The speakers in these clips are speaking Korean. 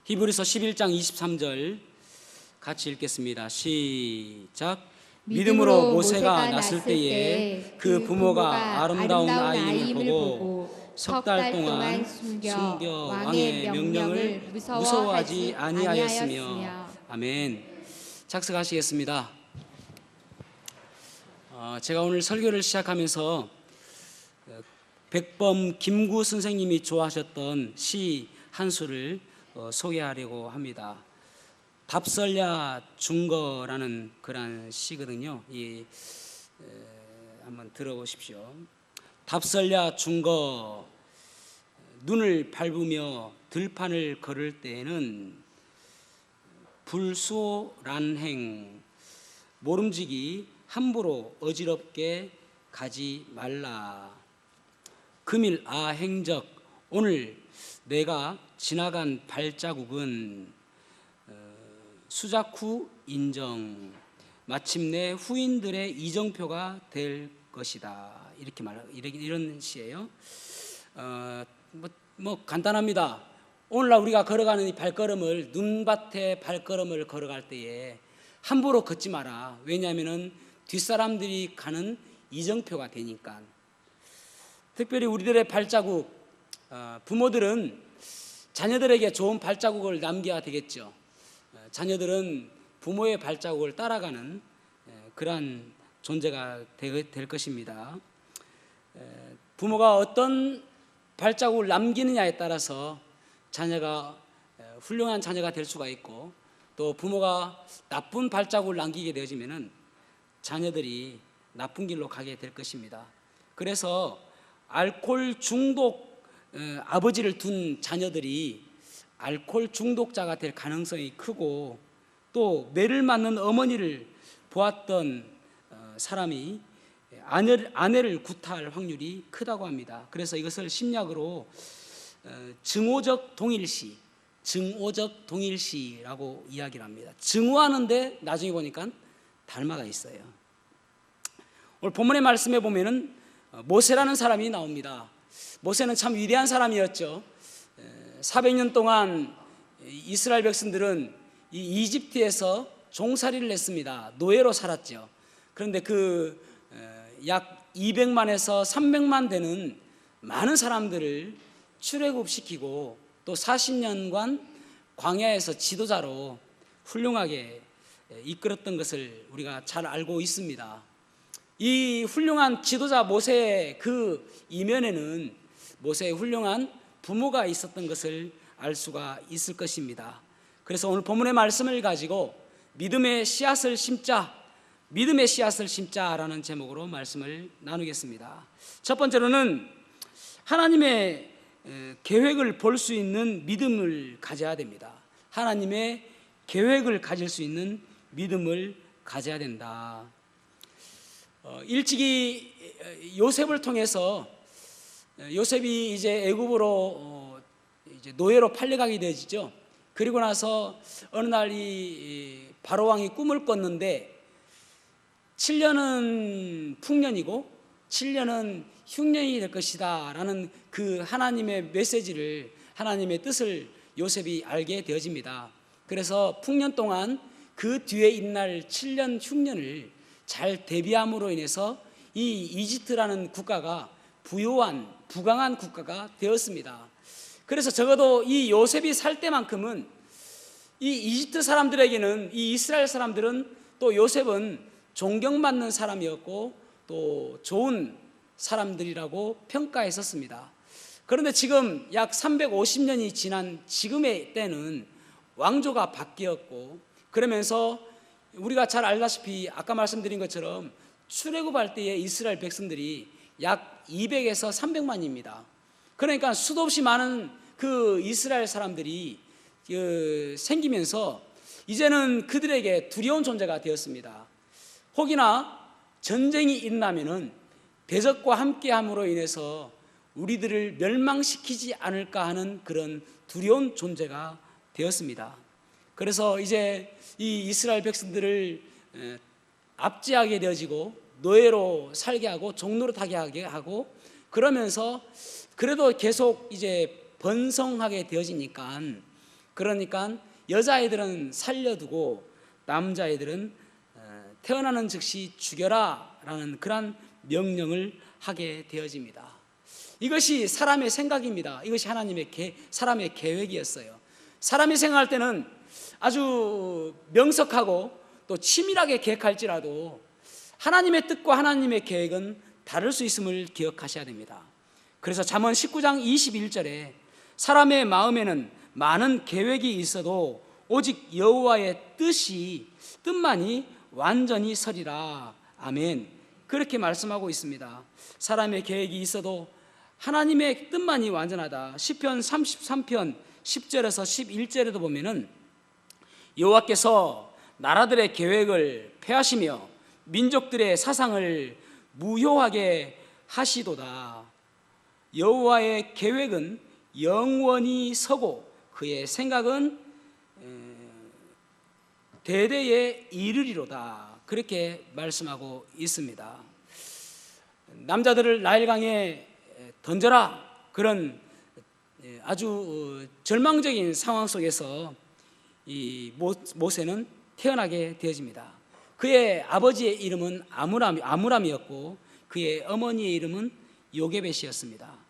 히브리서 11장 23절 같이 읽겠습니다. 시작. 믿음으로 모세가 났을 때에 그 부모가 아름다운 아이임을 보고 석 달 동안 숨겨 왕의 명령을 무서워하지 아니하였으며. 아멘. 작석하시겠습니다. 제가 오늘 설교를 시작하면서 백범 김구 선생님이 좋아하셨던 시 한 수를 소개하려고 합니다. 답설야 중거라는 그런 시거든요. 한번 들어보십시오. 답설야 중거. 눈을 밟으며 들판을 걸을 때에는 불소란행, 모름지기 함부로 어지럽게 가지 말라. 금일 행적. 오늘 내가 지나간 발자국은 수작 후 인정, 마침내 후인들의 이정표가 될 것이다. 이렇게 이런 시예요. 간단합니다. 오늘날 우리가 걸어가는 이 발걸음을, 눈밭에 발걸음을 걸어갈 때에 함부로 걷지 마라. 왜냐하면은 뒷사람들이 가는 이정표가 되니까. 특별히 우리들의 발자국, 부모들은 자녀들에게 좋은 발자국을 남겨야 되겠죠. 자녀들은 부모의 발자국을 따라가는 그러한 존재가 될 것입니다. 부모가 어떤 발자국을 남기느냐에 따라서 자녀가 훌륭한 자녀가 될 수가 있고, 또 부모가 나쁜 발자국을 남기게 되어지면은 자녀들이 나쁜 길로 가게 될 것입니다. 그래서 알코올 중독 아버지를 둔 자녀들이 알코올 중독자가 될 가능성이 크고, 또 매를 맞는 어머니를 보았던 사람이 아내를 구타할 확률이 크다고 합니다. 그래서 이것을 심리학으로 증오적 동일시라고 이야기를 합니다. 증오하는데 나중에 보니까 닮아가 있어요. 오늘 본문의 말씀에 보면은 모세라는 사람이 나옵니다. 모세는 참 위대한 사람이었죠. 400년 동안 이스라엘 백성들은 이 이집트에서 종살이를 했습니다. 노예로 살았죠. 그런데 그 약 200만에서 300만 되는 많은 사람들을 출애굽시키고 또 40년간 광야에서 지도자로 훌륭하게 이끌었던 것을 우리가 잘 알고 있습니다. 이 훌륭한 지도자 모세의 그 이면에는 모세의 훌륭한 부모가 있었던 것을 알 수가 있을 것입니다. 그래서 오늘 본문의 말씀을 가지고 믿음의 씨앗을 심자라는 제목으로 말씀을 나누겠습니다. 첫 번째로는 하나님의 계획을 볼 수 있는 믿음을 가져야 됩니다. 하나님의 계획을 가질 수 있는 믿음을 가져야 된다. 일찍이 요셉을 통해서 요셉이 이제 애굽으로 이제 노예로 팔려가게 되어지죠. 그리고 나서 어느 날 이 바로 왕이 꿈을 꿨는데 7년은 풍년이고 7년은 흉년이 될 것이다 라는 그 하나님의 메시지를, 하나님의 뜻을 요셉이 알게 되어집니다. 그래서 풍년 동안 그 뒤에 있날 7년 흉년을 잘 대비함으로 인해서 이 이집트라는 국가가 부강한 국가가 되었습니다. 그래서 적어도 이 요셉이 살 때만큼은 이 이집트 사람들에게는, 이 이스라엘 사람들은 또 요셉은 존경받는 사람이었고 또 좋은 사람들이라고 평가했었습니다. 그런데 지금 약 350년이 지난 지금의 때는 왕조가 바뀌었고, 그러면서 우리가 잘 알다시피 아까 말씀드린 것처럼 출애굽할 때의 이스라엘 백성들이 약 200에서 300만입니다. 그러니까 수도 없이 많은 그 이스라엘 사람들이 생기면서 이제는 그들에게 두려운 존재가 되었습니다. 혹이나 전쟁이 일어나면은 대적과 함께함으로 인해서 우리들을 멸망시키지 않을까 하는 그런 두려운 존재가 되었습니다. 그래서 이제 이 이스라엘 백성들을 압제하게 되어지고 노예로 살게 하고 종노릇하게 하게 하고, 그러면서 그래도 계속 이제 번성하게 되어지니까 그러니까 여자아이들은 살려두고 남자아이들은 태어나는 즉시 죽여라 라는 그런 명령을 하게 되어집니다. 이것이 사람의 생각입니다. 이것이 사람의 계획이었어요. 사람이 생각할 때는 아주 명석하고 또 치밀하게 계획할지라도 하나님의 뜻과 하나님의 계획은 다를 수 있음을 기억하셔야 됩니다. 그래서 잠언 19장 21절에 사람의 마음에는 많은 계획이 있어도 오직 여호와의 뜻만이 완전히 서리라. 아멘. 그렇게 말씀하고 있습니다. 사람의 계획이 있어도 하나님의 뜻만이 완전하다. 시편 33편 10절에서 11절에도 보면은 여호와께서 나라들의 계획을 폐하시며 민족들의 사상을 무효하게 하시도다. 여호와의 계획은 영원히 서고 그의 생각은 대대에 이르리로다. 그렇게 말씀하고 있습니다. 남자들을 나일강에 던져라. 그런 아주 절망적인 상황 속에서 이 모세는 태어나게 되어집니다. 그의 아버지의 이름은 아므람이었고 그의 어머니의 이름은 요게벳이었습니다.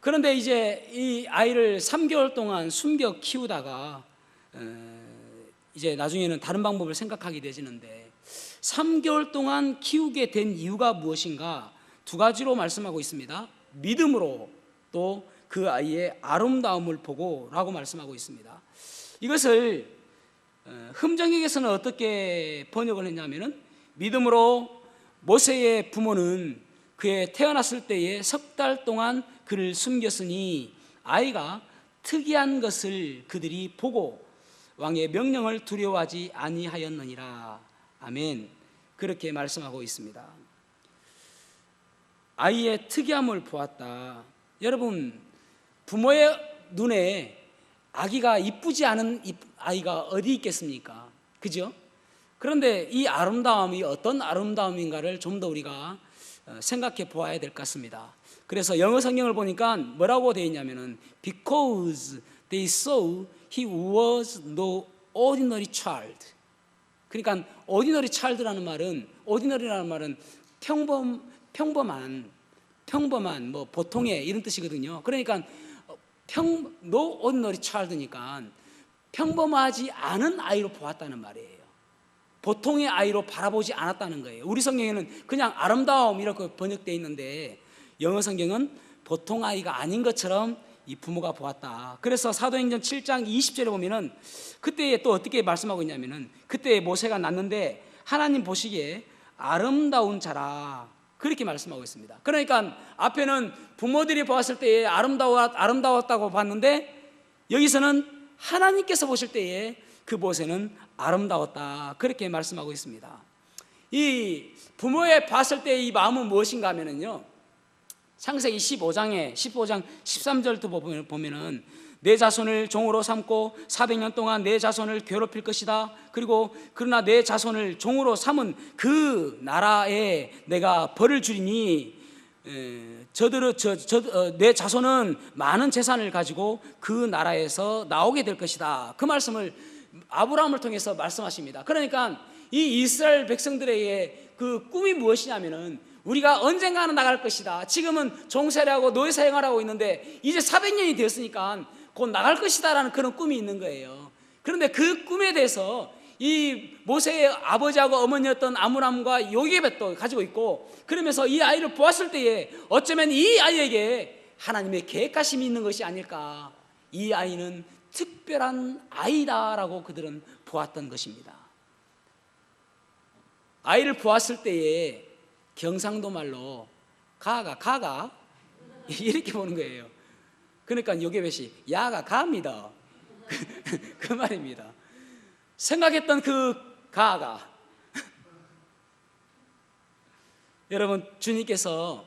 그런데 이제 이 아이를 3개월 동안 숨겨 키우다가 이제 나중에는 다른 방법을 생각하게 되지는데 3개월 동안 키우게 된 이유가 무엇인가? 2가지로 말씀하고 있습니다. 믿음으로 또 그 아이의 아름다움을 보고 라고 말씀하고 있습니다. 이것을 흠정역에서는 어떻게 번역을 했냐면은 믿음으로 모세의 부모는 그의 태어났을 때에 3달 동안 그를 숨겼으니 아이가 특이한 것을 그들이 보고 왕의 명령을 두려워하지 아니하였느니라. 아멘. 그렇게 말씀하고 있습니다. 아이의 특이함을 보았다. 여러분, 부모의 눈에 아기가 이쁘지 않은 아이가 어디 있겠습니까? 그죠? 그런데 이 아름다움이 어떤 아름다움인가를 좀 더 우리가 생각해 보아야 될 것 같습니다. 그래서 영어 성경을 보니까 뭐라고 되어 있냐면은 Because they saw he was no ordinary child. 그러니까 ordinary child라는 말은 평범한 뭐 보통의 이런 뜻이거든요. 그러니까 no ordinary child니까 평범하지 않은 아이로 보았다는 말이에요. 보통의 아이로 바라보지 않았다는 거예요. 우리 성경에는 그냥 아름다움 이렇게 번역되어 있는데 영어 성경은 보통 아이가 아닌 것처럼 이 부모가 보았다. 그래서 사도행전 7장 20절에 보면은 그때에 또 어떻게 말씀하고 있냐면은 그때 모세가 낳는데 하나님 보시기에 아름다운 자라. 그렇게 말씀하고 있습니다. 그러니까 앞에는 부모들이 보았을 때에 아름다웠다고 봤는데 여기서는 하나님께서 보실 때에 그 모세는 아름다웠다. 그렇게 말씀하고 있습니다. 이 부모의 봤을 때 이 마음은 무엇인가 하면은요, 창세기 15장 13절도 보면은 내 자손을 종으로 삼고 400년 동안 내 자손을 괴롭힐 것이다. 그러나 내 자손을 종으로 삼은 그 나라에 내가 벌을 주리니 내 자손은 많은 재산을 가지고 그 나라에서 나오게 될 것이다. 그 말씀을 아브라함을 통해서 말씀하십니다. 그러니까 이 이스라엘 백성들에게 그 꿈이 무엇이냐면은 우리가 언젠가는 나갈 것이다. 지금은 종살이하고 노예 사용하라고 있는데 이제 400년이 되었으니까 곧 나갈 것이다 라는 그런 꿈이 있는 거예요. 그런데 그 꿈에 대해서 이 모세의 아버지하고 어머니였던 아므람과 요게벳도 가지고 있고, 그러면서 이 아이를 보았을 때에 어쩌면 이 아이에게 하나님의 계획하심이 있는 것이 아닐까. 이 아이는 특별한 아이다라고 그들은 보았던 것입니다. 아이를 보았을 때에 경상도 말로 가가 이렇게 보는 거예요. 그러니까 요게벳이 야가 갑니다. 그 말입니다. 생각했던 그 가가 여러분, 주님께서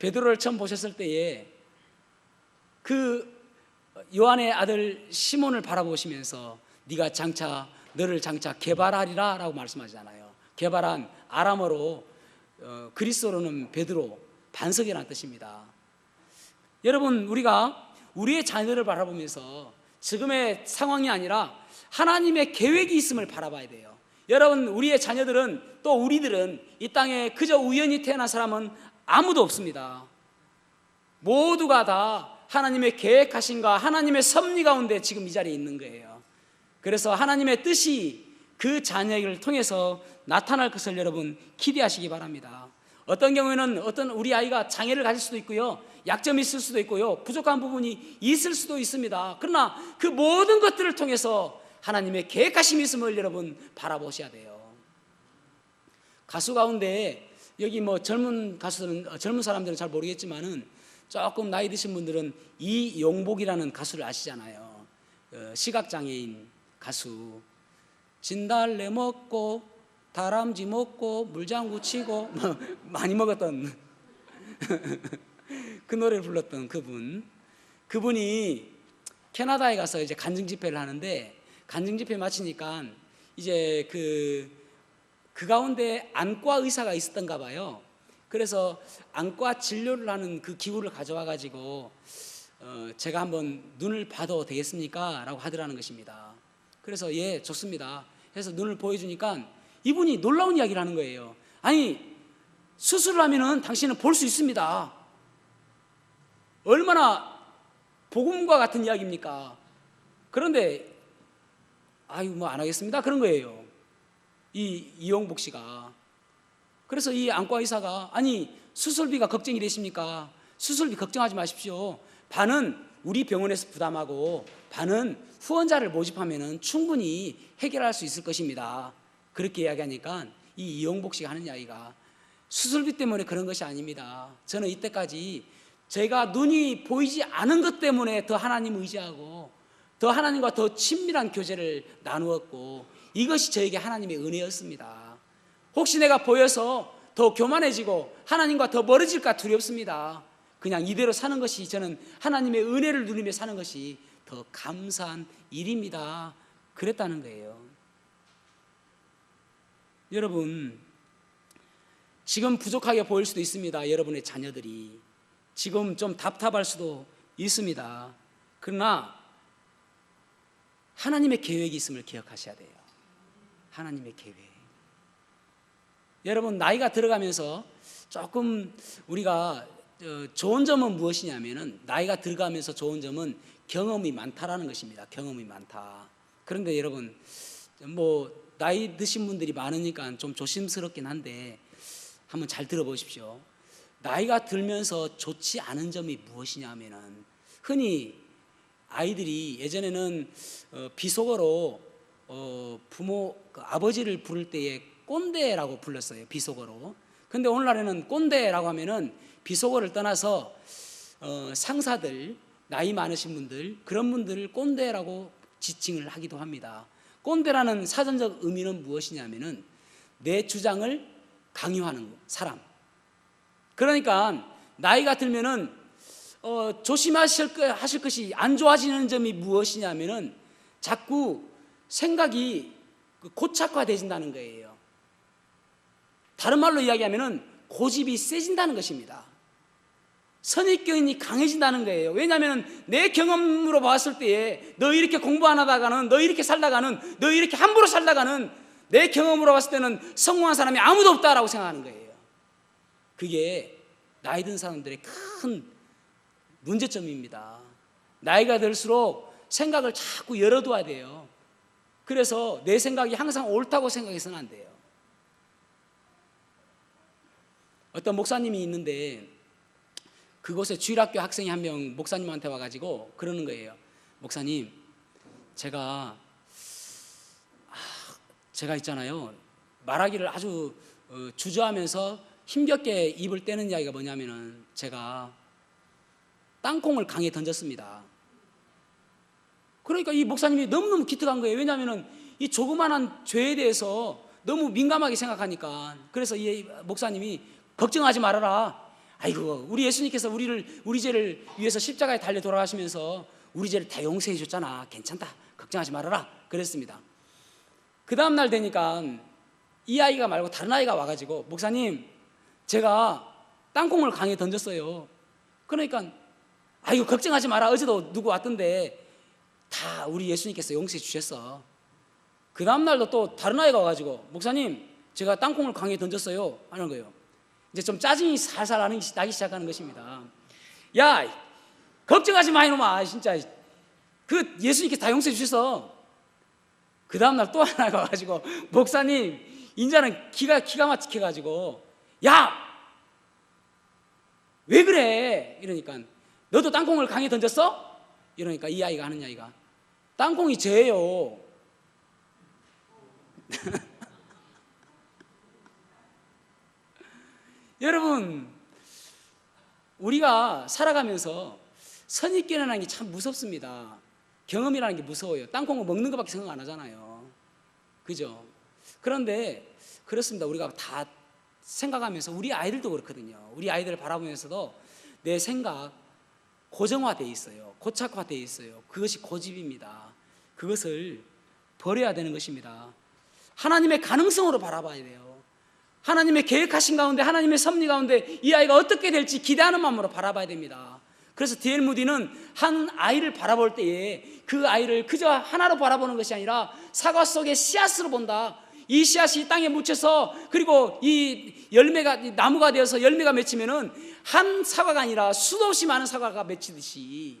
베드로를 처음 보셨을 때에 그 요한의 아들 시몬을 바라보시면서 너를 장차 게바라리라 라고 말씀하시잖아요. 게바란 아람어로 그리스어로는 베드로, 반석이라는 뜻입니다. 여러분, 우리가 우리의 자녀를 바라보면서 지금의 상황이 아니라 하나님의 계획이 있음을 바라봐야 돼요. 여러분, 우리의 자녀들은, 또 우리들은 이 땅에 그저 우연히 태어난 사람은 아무도 없습니다. 모두가 다 하나님의 계획하심과 하나님의 섭리 가운데 지금 이 자리에 있는 거예요. 그래서 하나님의 뜻이 그 자녀를 통해서 나타날 것을 여러분 기대하시기 바랍니다. 어떤 경우에는 어떤 우리 아이가 장애를 가질 수도 있고요, 약점이 있을 수도 있고요, 부족한 부분이 있을 수도 있습니다. 그러나 그 모든 것들을 통해서 하나님의 계획하심이 있음을 여러분 바라보셔야 돼요. 가수 가운데 여기 뭐 젊은 가수들은, 젊은 사람들은 잘 모르겠지만은 조금 나이 드신 분들은 이용복이라는 가수를 아시잖아요. 시각장애인 가수. 진달래 먹고 다람쥐 먹고 물장구 치고 많이 먹었던 그 노래를 불렀던 그분이 캐나다에 가서 이제 간증 집회를 하는데, 간증 집회 마치니까 이제 그 가운데 안과 의사가 있었던가 봐요. 그래서 안과 진료를 하는 그 기구를 가져와 가지고 제가 한번 눈을 봐도 되겠습니까? 라고 하더라는 것입니다. 그래서 예, 좋습니다 해서 눈을 보여주니까 이분이 놀라운 이야기를 하는 거예요. 아니, 수술을 하면은 당신은 볼 수 있습니다. 얼마나 복음과 같은 이야기입니까? 그런데 아유, 뭐 안 하겠습니다 그런 거예요, 이용복 씨가. 그래서 이 안과 의사가, 아니, 수술비가 걱정이 되십니까? 수술비 걱정하지 마십시오. 반은 우리 병원에서 부담하고 반은 후원자를 모집하면 충분히 해결할 수 있을 것입니다. 그렇게 이야기하니까 이 이용복 씨가 하는 이야기가, 수술비 때문에 그런 것이 아닙니다. 저는 이때까지 제가 눈이 보이지 않은 것 때문에 더 하나님 의지하고 더 하나님과 더 친밀한 교제를 나누었고, 이것이 저에게 하나님의 은혜였습니다. 혹시 내가 보여서 더 교만해지고 하나님과 더 멀어질까 두렵습니다. 그냥 이대로 사는 것이, 저는 하나님의 은혜를 누리며 사는 것이 더 감사한 일입니다. 그랬다는 거예요. 여러분, 지금 부족하게 보일 수도 있습니다. 여러분의 자녀들이 지금 좀 답답할 수도 있습니다. 그러나 하나님의 계획이 있음을 기억하셔야 돼요. 하나님의 계획. 여러분, 나이가 들어가면서 조금 우리가 좋은 점은 무엇이냐면은, 나이가 들어가면서 좋은 점은 경험이 많다라는 것입니다. 경험이 많다. 그런데 여러분, 뭐 나이 드신 분들이 많으니까 좀 조심스럽긴 한데 한번 잘 들어보십시오. 나이가 들면서 좋지 않은 점이 무엇이냐면은, 흔히 아이들이 예전에는 비속어로 부모, 아버지를 부를 때에 꼰대라고 불렀어요, 비속어로. 근데 오늘날에는 꼰대라고 하면은 비속어를 떠나서 상사들, 나이 많으신 분들, 그런 분들을 꼰대라고 지칭을 하기도 합니다. 꼰대라는 사전적 의미는 무엇이냐면은 내 주장을 강요하는 사람. 그러니까 나이가 들면은 조심하실 것이, 안 좋아지는 점이 무엇이냐면은 자꾸 생각이 고착화되진다는 거예요. 다른 말로 이야기하면은 고집이 세진다는 것입니다. 선입견이 강해진다는 거예요. 왜냐하면 내 경험으로 봤을 때에 너 이렇게 공부 안 하다가는, 너 이렇게 살다가는, 너 이렇게 함부로 살다가는, 내 경험으로 봤을 때는 성공한 사람이 아무도 없다라고 생각하는 거예요. 그게 나이 든 사람들의 큰 문제점입니다. 나이가 들수록 생각을 자꾸 열어둬야 돼요. 그래서 내 생각이 항상 옳다고 생각해서는 안 돼요. 어떤 목사님이 있는데 그곳에 주일학교 학생이 한 명 목사님한테 와가지고 그러는 거예요. 목사님, 제가 있잖아요, 말하기를 아주 주저하면서 힘겹게 입을 떼는 이야기가 뭐냐면은, 제가 땅콩을 강에 던졌습니다. 그러니까 이 목사님이 너무너무 기특한 거예요. 왜냐하면 이 조그마한 죄에 대해서 너무 민감하게 생각하니까. 그래서 이 목사님이 걱정하지 말아라. 아이고, 우리 예수님께서 우리 죄를 위해서 십자가에 달려 돌아가시면서 우리 죄를 다 용서해 줬잖아. 괜찮다. 걱정하지 말아라. 그랬습니다. 그 다음 날 되니까 이 아이가 말고 다른 아이가 와가지고, 목사님, 제가 땅콩을 강에 던졌어요. 그러니까 아이고 걱정하지 마라. 어제도 누구 왔던데 다 우리 예수님께서 용서해 주셨어. 그 다음날도 또 다른 아이가 와가지고 목사님 제가 땅콩을 강에 던졌어요 하는 거예요. 이제 좀 짜증이 살살 나기 시작하는 것입니다. 야 걱정하지 마 이놈아, 진짜 그 예수님께서 다 용서해 주셨어. 그 다음날 또 하나가 와가지고 목사님 인자는 기가 막히게 가지고 야 왜 그래 이러니까 너도 땅콩을 강에 던졌어? 이러니까 이 아이가 하는 이야기가 땅콩이 죄예요. 여러분 우리가 살아가면서 선입견이라는 게 참 무섭습니다. 경험이라는 게 무서워요. 땅콩을 먹는 것밖에 생각 안 하잖아요. 그죠? 그런데 그렇습니다. 우리가 다 생각하면서 우리 아이들도 그렇거든요. 우리 아이들을 바라보면서도 내 생각 고정화되어 있어요. 고착화되어 있어요. 그것이 고집입니다. 그것을 버려야 되는 것입니다. 하나님의 가능성으로 바라봐야 돼요. 하나님의 계획하신 가운데, 하나님의 섭리 가운데 이 아이가 어떻게 될지 기대하는 마음으로 바라봐야 됩니다. 그래서 D.L. 무디는 한 아이를 바라볼 때에 그 아이를 그저 하나로 바라보는 것이 아니라 사과 속의 씨앗으로 본다. 이 씨앗이 땅에 묻혀서 그리고 이 열매가 나무가 되어서 열매가 맺히면은 한 사과가 아니라 수도 없이 많은 사과가 맺히듯이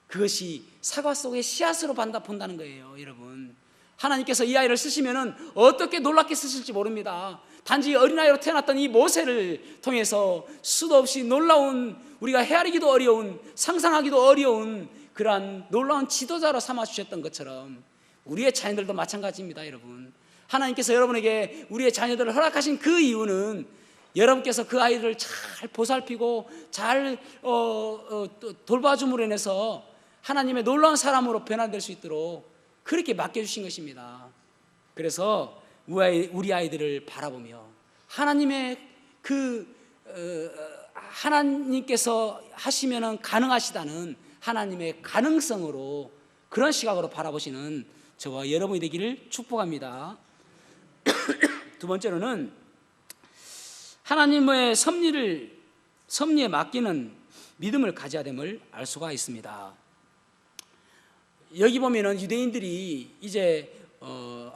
그것이 사과 속의 씨앗으로 본다는 거예요. 여러분 하나님께서 이 아이를 쓰시면은 어떻게 놀랍게 쓰실지 모릅니다. 단지 어린아이로 태어났던 이 모세를 통해서 수도 없이 놀라운, 우리가 헤아리기도 어려운, 상상하기도 어려운 그러한 놀라운 지도자로 삼아주셨던 것처럼 우리의 자녀들도 마찬가지입니다. 여러분 하나님께서 여러분에게 우리의 자녀들을 허락하신 그 이유는 여러분께서 그 아이들을 잘 보살피고 잘 돌봐줌으로 인해서 하나님의 놀라운 사람으로 변화될 수 있도록 그렇게 맡겨주신 것입니다. 그래서 우리 아이들을 바라보며 하나님의 하나님께서 하시면은 가능하시다는 하나님의 가능성으로 그런 시각으로 바라보시는 저와 여러분이 되기를 축복합니다. 두 번째로는 하나님의 섭리에 맡기는 믿음을 가져야 됨을 알 수가 있습니다. 여기 보면은 유대인들이 이제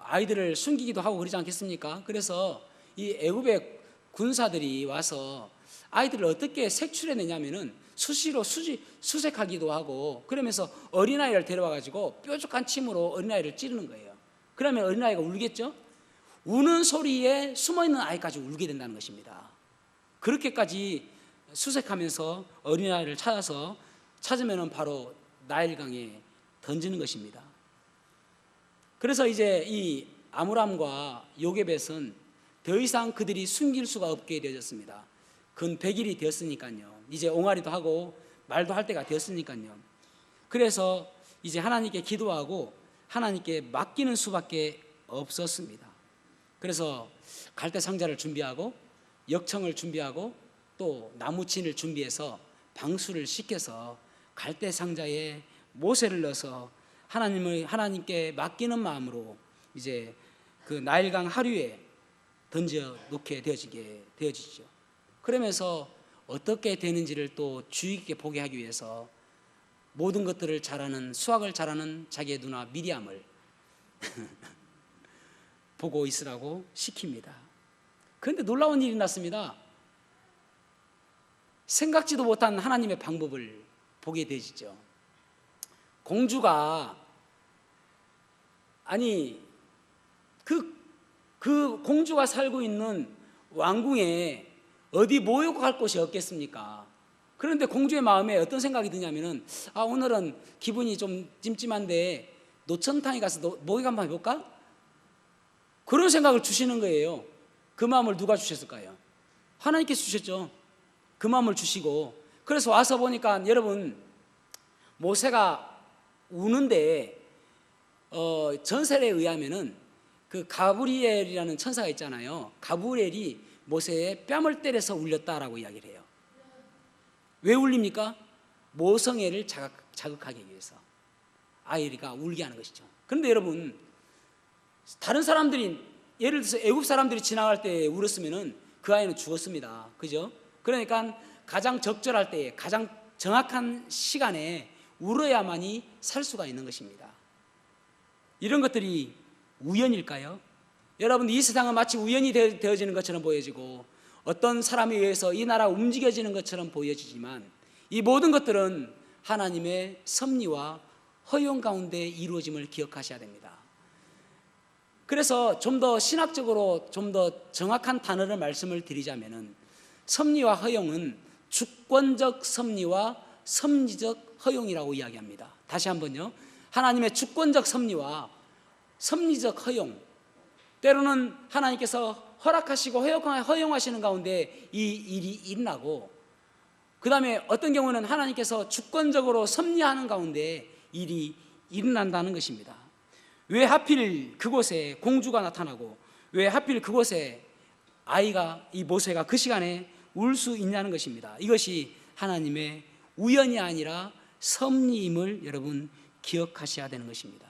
아이들을 숨기기도 하고 그러지 않겠습니까? 그래서 이 애굽의 군사들이 와서 아이들을 어떻게 색출해내냐면은 수시로 수색하기도 하고 그러면서 어린아이를 데려와 가지고 뾰족한 침으로 어린아이를 찌르는 거예요. 그러면 어린아이가 울겠죠? 우는 소리에 숨어있는 아이까지 울게 된다는 것입니다. 그렇게까지 수색하면서 어린아이를 찾으면 바로 나일강에 던지는 것입니다. 그래서 이제 이 아므람과 요게벳은 더 이상 그들이 숨길 수가 없게 되어졌습니다. 근 100일이 되었으니까요. 이제 옹알이도 하고 말도 할 때가 되었으니까요. 그래서 이제 하나님께 기도하고 하나님께 맡기는 수밖에 없었습니다. 그래서 갈대 상자를 준비하고 역청을 준비하고 또 나무친을 준비해서 방수를 시켜서 갈대 상자에 모세를 넣어서 하나님께 맡기는 마음으로 이제 그 나일강 하류에 던져 놓게 되어지죠. 그러면서 어떻게 되는지를 또 주의 깊게 보게 하기 위해서 모든 것들을 잘하는, 수학을 잘하는 자기의 누나 미리암을 보고 있으라고 시킵니다. 그런데 놀라운 일이 났습니다. 생각지도 못한 하나님의 방법을 보게 되지죠. 공주가 그 공주가 살고 있는 왕궁에 어디 모욕 갈 곳이 없겠습니까? 그런데 공주의 마음에 어떤 생각이 드냐면은 오늘은 기분이 좀 찜찜한데 노천탕에 가서 목욕 한번 해볼까? 그런 생각을 주시는 거예요. 그 마음을 누가 주셨을까요? 하나님께서 주셨죠. 그 마음을 주시고 그래서 와서 보니까 여러분 모세가 우는데 전설에 의하면은 그 가브리엘이라는 천사가 있잖아요. 가브리엘이 모세의 뺨을 때려서 울렸다라고 이야기를 해요. 왜 울립니까? 모성애를 자극하기 위해서 아이가 울게 하는 것이죠. 그런데 여러분 다른 사람들이 예를 들어서 애굽 사람들이 지나갈 때 울었으면은 그 아이는 죽었습니다. 그죠? 그러니까 가장 적절할 때에 가장 정확한 시간에 울어야만이 살 수가 있는 것입니다. 이런 것들이 우연일까요? 여러분, 이 세상은 마치 우연히 되어지는 것처럼 보여지고 어떤 사람에 의해서 이 나라가 움직여지는 것처럼 보여지지만 이 모든 것들은 하나님의 섭리와 허용 가운데 이루어짐을 기억하셔야 됩니다. 그래서 좀 더 신학적으로 좀 더 정확한 단어를 말씀을 드리자면은 섭리와 허용은 주권적 섭리와 섭리적 허용이라고 이야기합니다. 다시 한번요. 하나님의 주권적 섭리와 섭리적 허용, 때로는 하나님께서 허락하시고 허용하시는 가운데 이 일이 일어나고, 그 다음에 어떤 경우는 하나님께서 주권적으로 섭리하는 가운데 일이 일어난다는 것입니다. 왜 하필 그곳에 공주가 나타나고 왜 하필 그곳에 아이가, 이 모세가 그 시간에 울 수 있냐는 것입니다. 이것이 하나님의 우연이 아니라 섭리임을 여러분 기억하셔야 되는 것입니다.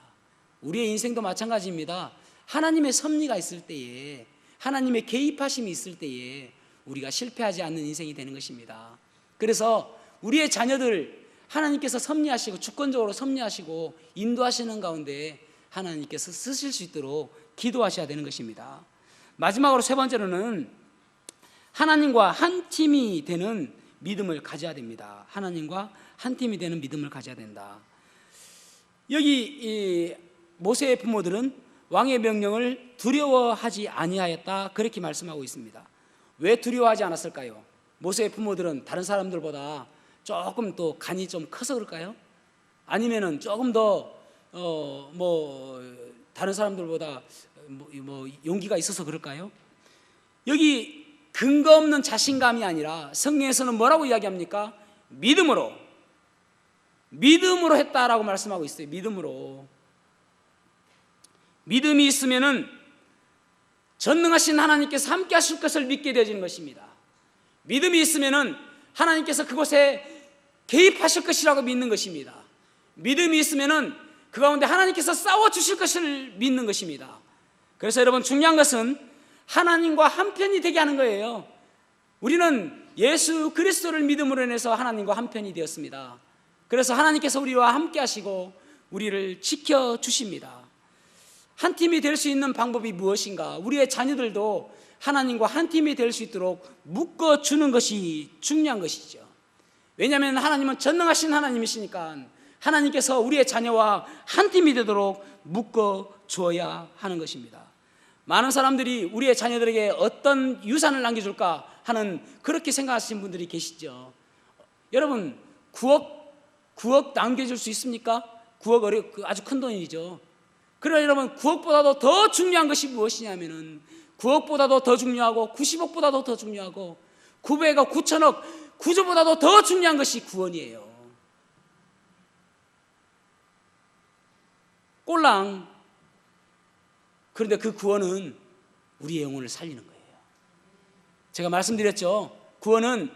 우리의 인생도 마찬가지입니다. 하나님의 섭리가 있을 때에, 하나님의 개입하심이 있을 때에 우리가 실패하지 않는 인생이 되는 것입니다. 그래서 우리의 자녀들 하나님께서 섭리하시고 주권적으로 섭리하시고 인도하시는 가운데 하나님께서 쓰실 수 있도록 기도하셔야 되는 것입니다. 마지막으로 세 번째로는 하나님과 한 팀이 되는 믿음을 가져야 됩니다. 하나님과 한 팀이 되는 믿음을 가져야 된다. 여기 이 모세의 부모들은 왕의 명령을 두려워하지 아니하였다, 그렇게 말씀하고 있습니다. 왜 두려워하지 않았을까요? 모세의 부모들은 다른 사람들보다 조금 또 간이 좀 커서 그럴까요? 아니면은 조금 더 다른 사람들보다 용기가 있어서 그럴까요? 여기 근거 없는 자신감이 아니라 성경에서는 뭐라고 이야기합니까? 믿음으로 했다라고 말씀하고 있어요. 믿음이 있으면은 전능하신 하나님께서 함께 하실 것을 믿게 되어지는 것입니다. 믿음이 있으면은 하나님께서 그곳에 개입하실 것이라고 믿는 것입니다. 믿음이 있으면은 그 가운데 하나님께서 싸워주실 것을 믿는 것입니다. 그래서 여러분, 중요한 것은 하나님과 한편이 되게 하는 거예요. 우리는 예수 그리스도를 믿음으로 인해서 하나님과 한편이 되었습니다. 그래서 하나님께서 우리와 함께 하시고 우리를 지켜주십니다. 한 팀이 될 수 있는 방법이 무엇인가? 우리의 자녀들도 하나님과 한 팀이 될 수 있도록 묶어주는 것이 중요한 것이죠. 왜냐하면 하나님은 전능하신 하나님이시니까 하나님께서 우리의 자녀와 한 팀이 되도록 묶어주어야 하는 것입니다. 많은 사람들이 우리의 자녀들에게 어떤 유산을 남겨줄까 하는, 그렇게 생각하시는 분들이 계시죠. 여러분, 9억 남겨줄 수 있습니까? 9억 아주 큰 돈이죠. 그러나 여러분, 9억보다도 더 중요한 것이 무엇이냐면은 9억보다도 더 중요하고 90억보다도 더 중요하고 900억, 9천억, 구조보다도 더 중요한 것이 구원이에요. 꼴랑. 그런데 그 구원은 우리의 영혼을 살리는 거예요. 제가 말씀드렸죠. 구원은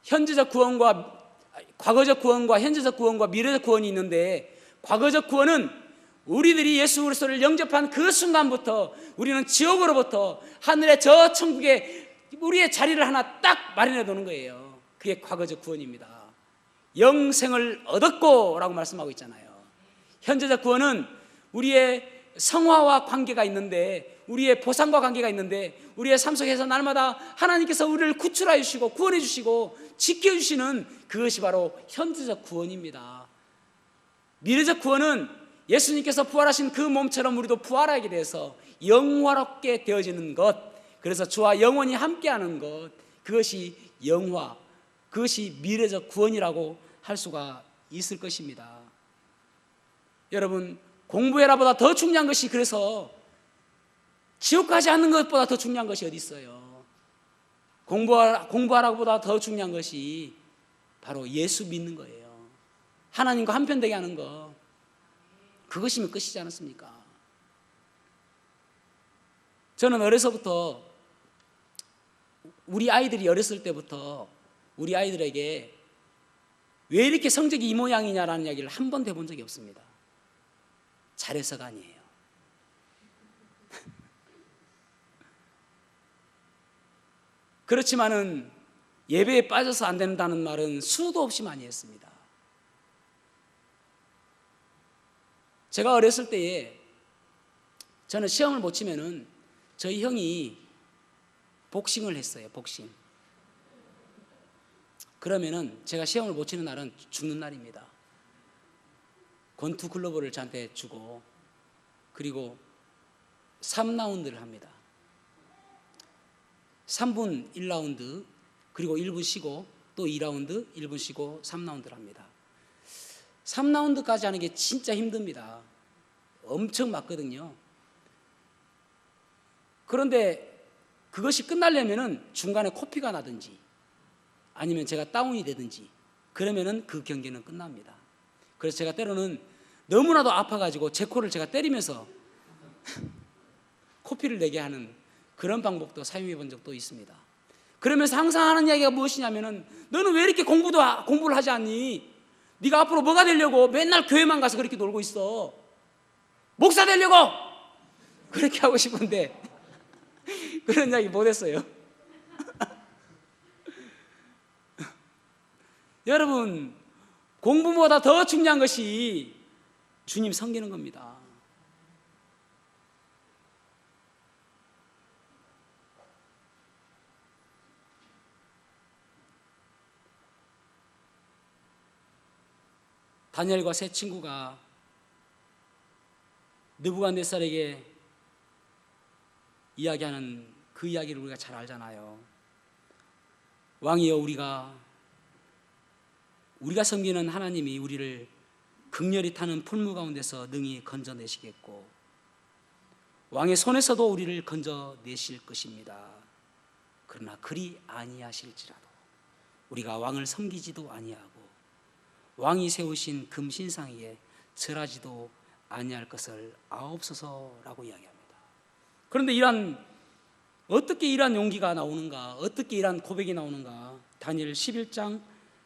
현재적 구원과 과거적 구원과 현재적 구원과 미래적 구원이 있는데, 과거적 구원은 우리들이 예수 그리스도를 영접한 그 순간부터 우리는 지옥으로부터 하늘의 저 천국에 우리의 자리를 하나 딱 마련해 두는 거예요. 그게 과거적 구원입니다. 영생을 얻었고 라고 말씀하고 있잖아요. 현재적 구원은 우리의 성화와 관계가 있는데, 우리의 보상과 관계가 있는데, 우리의 삶 속에서 날마다 하나님께서 우리를 구출하여 주시고 구원해 주시고 지켜주시는 그것이 바로 현재적 구원입니다. 미래적 구원은 예수님께서 부활하신 그 몸처럼 우리도 부활하게 돼서 영화롭게 되어지는 것, 그래서 주와 영원히 함께하는 것, 그것이 영화, 그것이 미래적 구원이라고 할 수가 있을 것입니다. 여러분, 공부해라보다 더 중요한 것이, 그래서 지옥 가지 않는 것보다 더 중요한 것이 어디 있어요? 공부하라보다 더 중요한 것이 바로 예수 믿는 거예요. 하나님과 한편되게 하는 거, 그것이면 끝이지 않았습니까? 저는 어려서부터, 우리 아이들이 어렸을 때부터 우리 아이들에게 왜 이렇게 성적이 이 모양이냐라는 이야기를 한 번도 해본 적이 없습니다. 잘해서가 아니에요. 그렇지만은 예배에 빠져서 안 된다는 말은 수도 없이 많이 했습니다. 제가 어렸을 때에 저는 시험을 못 치면은 저희 형이 복싱을 했어요. 복싱. 그러면은 제가 시험을 못 치는 날은 죽는 날입니다. 권투 글러브를 저한테 주고, 그리고 3라운드를 합니다. 3분 1라운드, 그리고 1분 쉬고 또 2라운드, 1분 쉬고 3라운드를 합니다. 3라운드까지 하는 게 진짜 힘듭니다. 엄청 맞거든요. 그런데 그것이 끝나려면은 중간에 코피가 나든지 아니면 제가 다운이 되든지 그러면은 그 경기는 끝납니다. 그래서 제가 때로는 너무나도 아파가지고 제 코를 제가 때리면서 코피를 내게 하는 그런 방법도 사용해 본 적도 있습니다. 그러면서 항상 하는 이야기가 무엇이냐면은 너는 왜 이렇게 공부를 하지 않니? 네가 앞으로 뭐가 되려고 맨날 교회만 가서 그렇게 놀고 있어? 목사 되려고! 그렇게 하고 싶은데 그런 이야기 못했어요. 여러분, 공부보다 더 중요한 것이 주님 섬기는 겁니다. 다니엘과 세 친구가 느부갓네살에게 이야기하는 그 이야기를 우리가 잘 알잖아요. 왕이여, 우리가 섬기는 하나님이 우리를 극렬히 타는 풀무 가운데서 능히 건져내시겠고 왕의 손에서도 우리를 건져내실 것입니다. 그러나 그리 아니하실지라도 우리가 왕을 섬기지도 아니하고 왕이 세우신 금신상 위에 절하지도 아니할 것을 아옵소서라고 이야기합니다. 그런데 어떻게 이러한 용기가 나오는가, 어떻게 이러한 고백이 나오는가, 다니엘 11장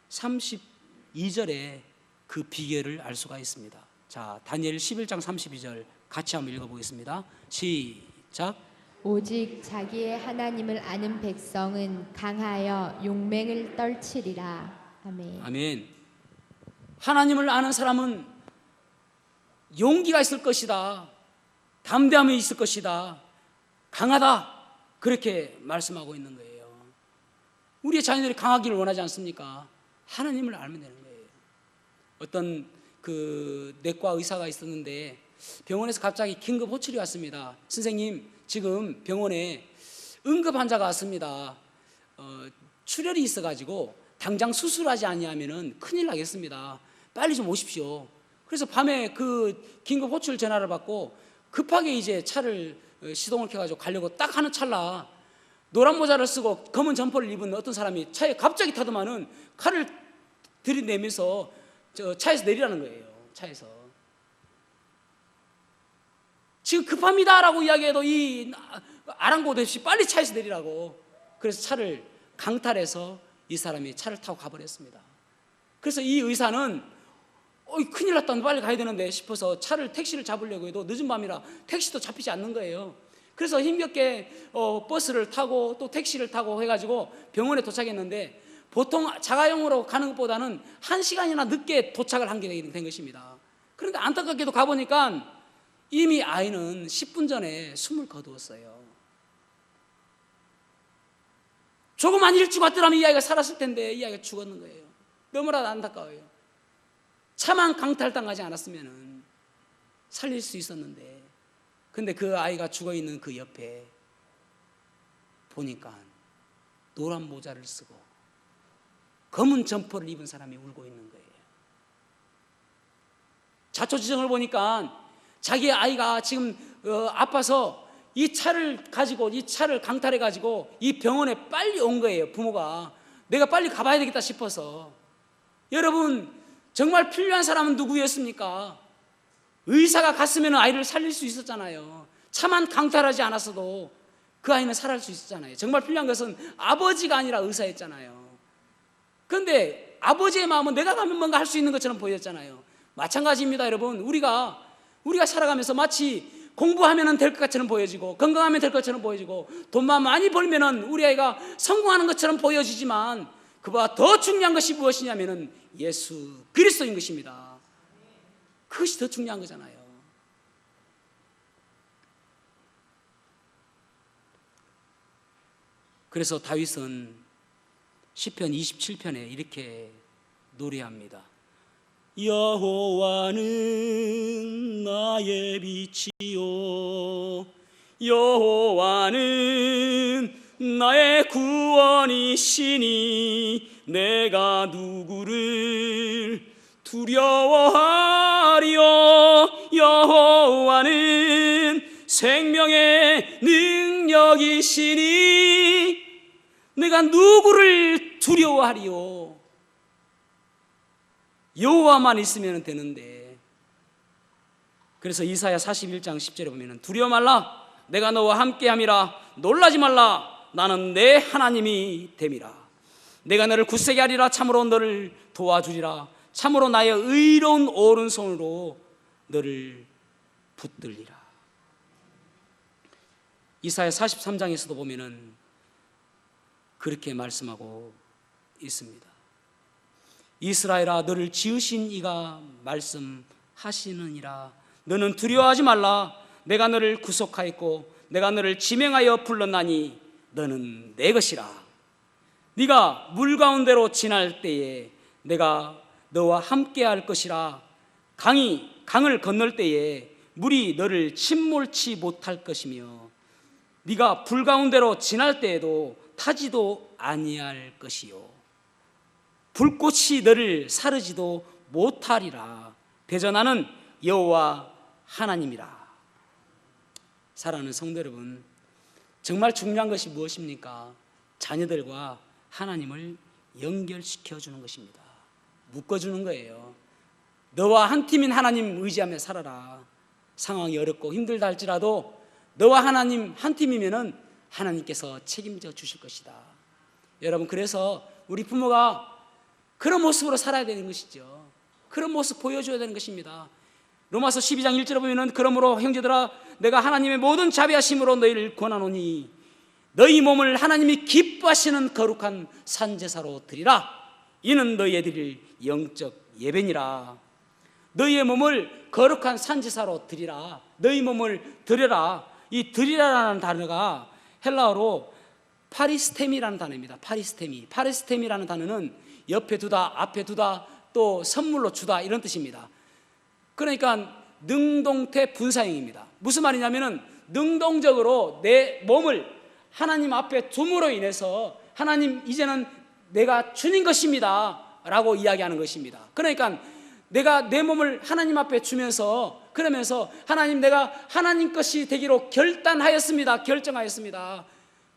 32절에 그 비결을 알 수가 있습니다. 자, 다니엘 11장 32절 같이 한번 읽어보겠습니다. 시작. 오직 자기의 하나님을 아는 백성은 강하여 용맹을 떨치리라. 아멘. 아멘. 하나님을 아는 사람은 용기가 있을 것이다, 담대함이 있을 것이다, 강하다, 그렇게 말씀하고 있는 거예요. 우리의 자녀들이 강하기를 원하지 않습니까? 하나님을 알면 되는 거예요. 어떤 그 내과 의사가 있었는데 병원에서 갑자기 긴급 호출이 왔습니다. 선생님, 지금 병원에 응급 환자가 왔습니다. 출혈이 있어가지고 당장 수술하지 아니하면은 큰일 나겠습니다. 빨리 좀 오십시오. 그래서 밤에 그 긴급 호출 전화를 받고 급하게 이제 차를 시동을 켜가지고 가려고 딱 하는 찰나 노란 모자를 쓰고 검은 점퍼를 입은 어떤 사람이 차에 갑자기 타더만은 칼을 들이내면서 차에서 내리라는 거예요. 차에서. 지금 급합니다라고 이야기해도 이 아랑곳 없이 빨리 차에서 내리라고. 그래서 차를 강탈해서 이 사람이 차를 타고 가버렸습니다. 그래서 이 의사는 큰일 났다, 빨리 가야 되는데 싶어서 택시를 잡으려고 해도 늦은 밤이라 택시도 잡히지 않는 거예요. 그래서 힘겹게 버스를 타고 또 택시를 타고 해가지고 병원에 도착했는데 보통 자가용으로 가는 것보다는 1시간이나 늦게 도착을 한 게 된 것입니다. 그런데 안타깝게도 가보니까 이미 아이는 10분 전에 숨을 거두었어요. 조금만 일찍 왔더라면 이 아이가 살았을 텐데 이 아이가 죽었는 거예요. 너무나 안타까워요. 차만 강탈당하지 않았으면 살릴 수 있었는데, 근데 그 아이가 죽어있는 그 옆에 보니까 노란 모자를 쓰고 검은 점퍼를 입은 사람이 울고 있는 거예요. 자초지종을 보니까 자기의 아이가 지금 아파서 이 차를 강탈해가지고 이 병원에 빨리 온 거예요. 부모가 내가 빨리 가봐야 되겠다 싶어서. 여러분, 정말 필요한 사람은 누구였습니까? 의사가 갔으면 아이를 살릴 수 있었잖아요. 차만 강탈하지 않았어도 그 아이는 살아날 수 있었잖아요. 정말 필요한 것은 아버지가 아니라 의사였잖아요. 그런데 아버지의 마음은 내가 가면 뭔가 할 수 있는 것처럼 보였잖아요. 마찬가지입니다, 여러분. 우리가 살아가면서 마치 공부하면 될 것 것처럼 보여지고, 건강하면 될 것처럼 보여지고, 돈만 많이 벌면 우리 아이가 성공하는 것처럼 보여지지만 그보다 더 중요한 것이 무엇이냐면 예수 그리스도인 것입니다. 그것이 더 중요한 거잖아요. 그래서 다윗은 시편 27편에 이렇게 노래합니다. 여호와는 나의 빛이요 여호와는 나의 구원이시니 내가 누구를 두려워하리요. 여호와는 생명의 능력이시니 내가 누구를 두려워하리요. 여호와만 있으면 되는데. 그래서 이사야 41장 10절에 보면 두려워 말라 내가 너와 함께함이라 놀라지 말라 나는 내 하나님이 됨이라. 내가 너를 굳세게 하리라 참으로 너를 도와주리라 참으로 나의 의로운 오른손으로 너를 붙들리라. 이사야 43장에서도 보면은 그렇게 말씀하고 있습니다. 이스라엘아 너를 지으신 이가 말씀하시느니라. 너는 두려워하지 말라. 내가 너를 구속하였고 내가 너를 지명하여 불렀나니 너는 내 것이라. 네가 물 가운데로 지날 때에 내가 너와 함께할 것이라. 강을 건널 때에 물이 너를 침몰치 못할 것이며 네가 불 가운데로 지날 때에도 타지도 아니할 것이요 불꽃이 너를 사르지도 못하리라. 대전하는 여호와 하나님이라. 사랑하는 성도 여러분, 정말 중요한 것이 무엇입니까? 자녀들과 하나님을 연결시켜 주는 것입니다. 묶어주는 거예요. 너와 한 팀인 하나님 의지하며 살아라. 상황이 어렵고 힘들다 할지라도 너와 하나님 한 팀이면은 하나님께서 책임져 주실 것이다. 여러분, 그래서 우리 부모가 그런 모습으로 살아야 되는 것이죠. 그런 모습 보여줘야 되는 것입니다. 로마서 12장 1절에 보면 그러므로 형제들아 내가 하나님의 모든 자비하심으로 너희를 권하노니 너희 몸을 하나님이 기뻐하시는 거룩한 산제사로 드리라. 이는 너희의 드릴 영적 예배니라. 너희의 몸을 거룩한 산제사로 드리라. 너희 몸을 드려라. 이 드리라라는 단어가 헬라어로 파리스템이라는 단어입니다. 파리스템이라는 단어는 옆에 두다, 앞에 두다, 또 선물로 주다 이런 뜻입니다. 그러니까 능동태 분사형입니다. 무슨 말이냐면은 능동적으로 내 몸을 하나님 앞에 둠으로 인해서 하나님 이제는 내가 주님 것입니다 라고 이야기하는 것입니다. 그러니까 내가 내 몸을 하나님 앞에 주면서 그러면서 하나님 내가 하나님 것이 되기로 결정하였습니다.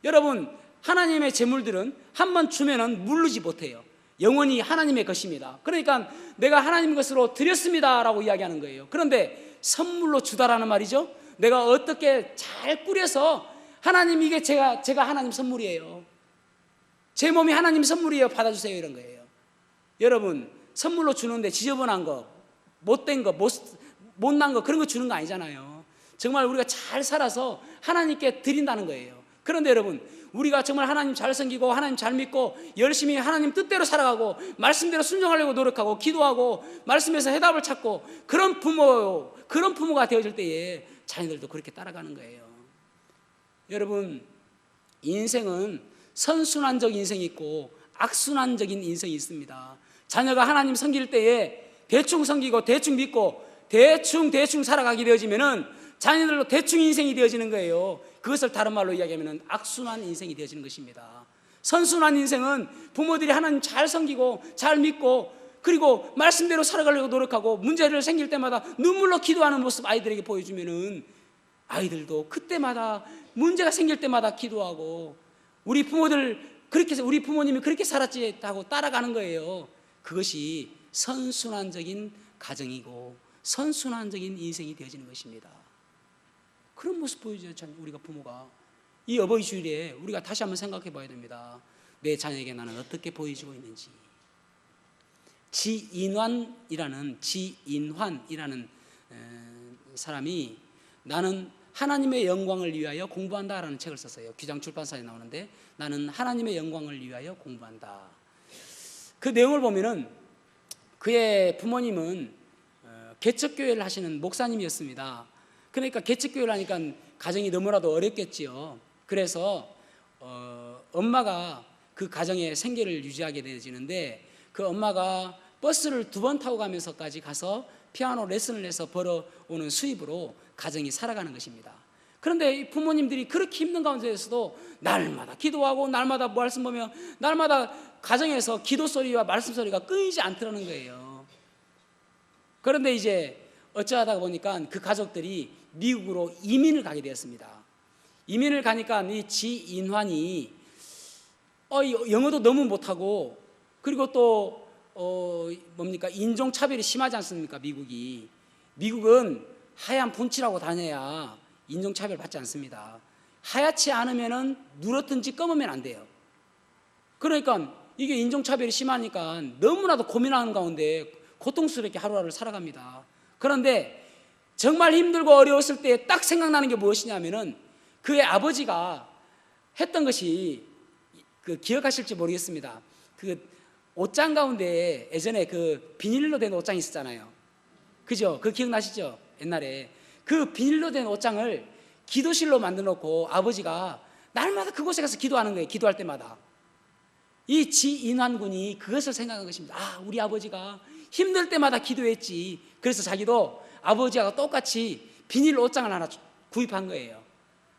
여러분, 하나님의 재물들은 한번 주면은 물르지 못해요. 영원히 하나님의 것입니다. 그러니까 내가 하나님 것으로 드렸습니다 라고 이야기하는 거예요. 그런데 선물로 주다라는 말이죠. 내가 어떻게 잘 꾸려서 하나님 이게 제가 하나님 선물이에요. 제 몸이 하나님 선물이에요. 받아주세요 이런 거예요. 여러분, 선물로 주는데 지저분한 거, 못된 거, 못난 거 그런 거 주는 거 아니잖아요. 정말 우리가 잘 살아서 하나님께 드린다는 거예요. 그런데 여러분, 우리가 정말 하나님 잘 섬기고 하나님 잘 믿고 열심히 하나님 뜻대로 살아가고 말씀대로 순종하려고 노력하고 기도하고 말씀에서 해답을 찾고 그런 부모가 되어질 때에 자녀들도 그렇게 따라가는 거예요. 여러분, 인생은 선순환적 인생이 있고 악순환적인 인생이 있습니다. 자녀가 하나님 섬길 때에 대충 섬기고 대충 믿고 대충 살아가게 되어지면은 자녀들로 대충 인생이 되어지는 거예요. 그것을 다른 말로 이야기하면 악순환 인생이 되어지는 것입니다. 선순환 인생은 부모들이 하나님 잘 섬기고 잘 믿고 그리고 말씀대로 살아가려고 노력하고 문제를 생길 때마다 눈물로 기도하는 모습 아이들에게 보여주면은 아이들도 그때마다 문제가 생길 때마다 기도하고 우리 부모님이 그렇게 살았지 하고 따라가는 거예요. 그것이 선순환적인 가정이고 선순환적인 인생이 되어지는 것입니다. 그런 모습 보여줘요. 우리가 부모가 이 어버이 주일에 우리가 다시 한번 생각해 봐야 됩니다. 내 자녀에게 나는 어떻게 보여주고 있는지. 지인환이라는 사람이 나는 하나님의 영광을 위하여 공부한다라는 책을 썼어요. 귀장 출판사에 나오는데 나는 하나님의 영광을 위하여 공부한다. 그 내용을 보면은 그의 부모님은 개척교회를 하시는 목사님이었습니다. 그러니까 개척교회를 하니까 가정이 너무나도 어렵겠지요. 그래서 엄마가 그 가정의 생계를 유지하게 되어지는데 그 엄마가 버스를 2번 타고 가면서까지 가서 피아노 레슨을 해서 벌어오는 수입으로 가정이 살아가는 것입니다. 그런데 이 부모님들이 그렇게 힘든 가운데에서도 날마다 기도하고 날마다 말씀 보며 날마다 가정에서 기도 소리와 말씀 소리가 끊이지 않더라는 거예요. 그런데 이제 어쩌다 보니까 그 가족들이 미국으로 이민을 가게 되었습니다. 이민을 가니까 이 지인환이 영어도 너무 못하고 그리고 또 인종차별이 심하지 않습니까? 미국은 하얀 분칠하고 다녀야 인종차별 받지 않습니다. 하얗지 않으면은 누렇든지 검으면 안 돼요. 그러니까 이게 인종차별이 심하니까 너무나도 고민하는 가운데 고통스럽게 하루하루를 살아갑니다. 그런데 정말 힘들고 어려웠을 때 딱 생각나는 게 무엇이냐면은 그의 아버지가 했던 것이 기억하실지 모르겠습니다. 그 옷장 가운데 예전에 그 비닐로 된 옷장이 있었잖아요. 그죠? 그 기억나시죠? 옛날에 그 비닐로 된 옷장을 기도실로 만들어 놓고 아버지가 날마다 그곳에 가서 기도하는 거예요. 기도할 때마다. 이 지인환 군이 그것을 생각한 것입니다. 우리 아버지가 힘들 때마다 기도했지. 그래서 자기도 아버지하고 똑같이 비닐 옷장을 하나 구입한 거예요.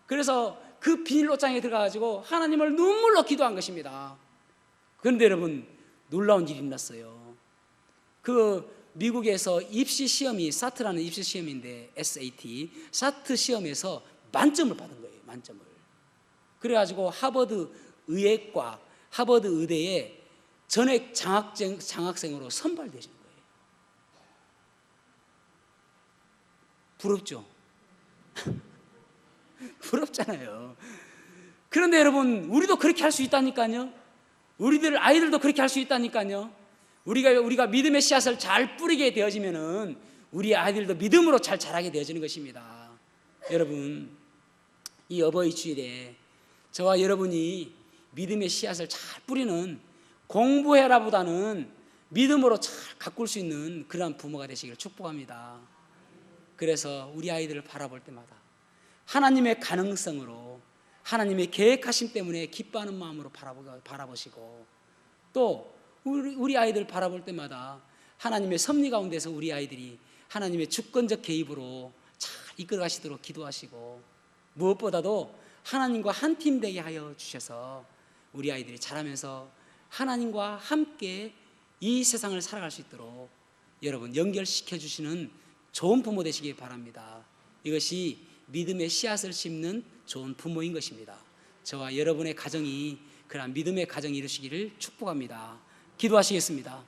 그래서 그 비닐 옷장에 들어가가지고 하나님을 눈물로 기도한 것입니다. 그런데 여러분 놀라운 일이 일어났어요. 그 미국에서 입시 시험이 사트라는 입시 시험인데 SAT 사트 시험에서 만점을 받은 거예요. 만점을. 그래가지고 하버드 의예과 하버드 의대에 전액 장학생으로 선발되신 거예요. 부럽죠? 부럽잖아요. 그런데 여러분 우리도 그렇게 할 수 있다니까요. 우리들 아이들도 그렇게 할 수 있다니까요. 우리가 믿음의 씨앗을 잘 뿌리게 되어지면은 우리 아이들도 믿음으로 잘 자라게 되어지는 것입니다. 여러분 이 어버이 주일에 저와 여러분이 믿음의 씨앗을 잘 뿌리는 공부해라보다는 믿음으로 잘 가꿀 수 있는 그러한 부모가 되시기를 축복합니다. 그래서 우리 아이들을 바라볼 때마다 하나님의 가능성으로 하나님의 계획하심 때문에 기뻐하는 마음으로 바라보시고 또 우리 아이들 바라볼 때마다 하나님의 섭리 가운데서 우리 아이들이 하나님의 주권적 개입으로 잘 이끌어 가시도록 기도하시고 무엇보다도 하나님과 한 팀 되게 하여 주셔서 우리 아이들이 자라면서 하나님과 함께 이 세상을 살아갈 수 있도록 여러분 연결시켜 주시는 좋은 부모 되시기 바랍니다. 이것이 믿음의 씨앗을 심는 좋은 부모인 것입니다. 저와 여러분의 가정이 그러한 믿음의 가정이 이루시기를 축복합니다. 기도하시겠습니다.